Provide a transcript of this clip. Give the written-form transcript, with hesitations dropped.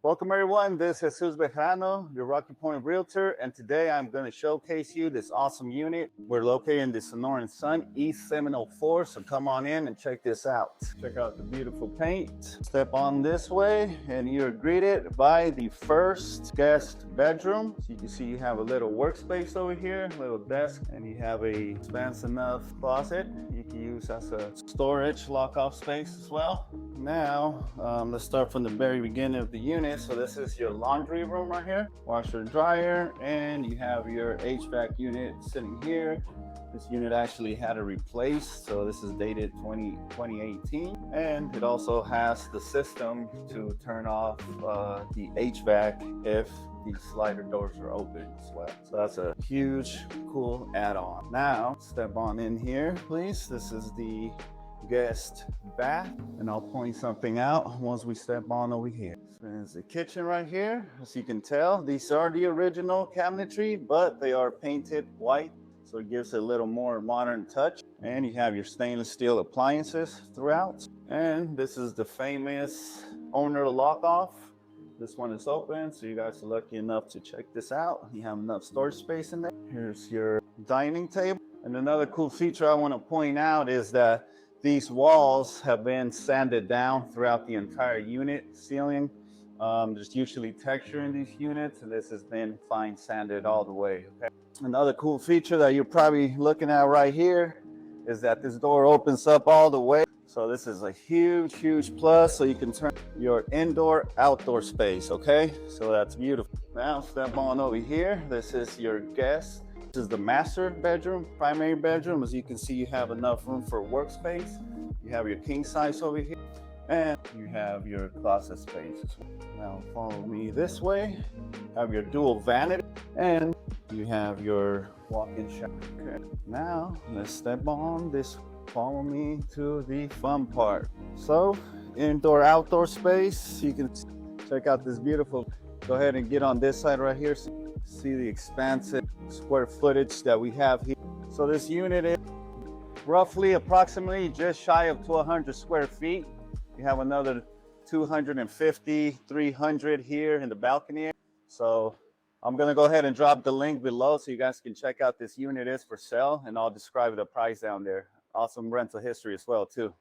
Welcome everyone, this is Jesus Bejarano, your Rocky Point Realtor, and today I'm going to showcase you this awesome unit. We're located in the Sonoran Sun E-704, so come on in and check this out. Check out the beautiful paint. Step on this way and you're greeted by the first guest bedroom. So you can see you have a little workspace over here, a little desk, and you have a expansive enough closet you can use as a storage lock-off space as well. Now, let's start from the very beginning of the unit. So this is your laundry room right here, washer and dryer, and you have your HVAC unit sitting here. This unit actually had a replace, so this is dated 2018, and it also has the system to turn off the HVAC if the slider doors are open as well. So that's a huge, cool add-on. Now, step on in here, please. This is the guest bath, and I'll point something out once we step on over here. There's the kitchen right here. As you can tell, these are the original cabinetry, but they are painted white, so it gives it a little more modern touch. And you have your stainless steel appliances throughout. And this is the famous owner lock off. This one is open, so you guys are lucky enough to check this out. You have enough storage space in there. Here's your dining table. And another cool feature I want to point out is that these walls have been sanded down throughout the entire unit ceiling. There's usually texture in these units, and this has been fine sanded all the way. Okay? Another cool feature that you're probably looking at right here is that this door opens up all the way. So this is a huge, huge plus. So you can turn your indoor, outdoor space. Okay, so that's beautiful. Now step on over here. This is your guest. This is the master bedroom, primary bedroom. As you can see, you have enough room for workspace. You have your king size over here, and you have your closet space as well. Now follow me this way. You have your dual vanity, and you have your walk-in shower. Okay. Now let's step on this. Follow me to the fun part. So indoor, outdoor space. You can check out this beautiful. Go ahead and get on this side right here. See the expansive square footage that we have here. So this unit is roughly approximately just shy of 1,200 square feet. You have another 250, 300 here in the balcony area. So I'm gonna go ahead and drop the link below so you guys can check out this unit is for sale, and I'll describe the price down there. Awesome rental history as well too.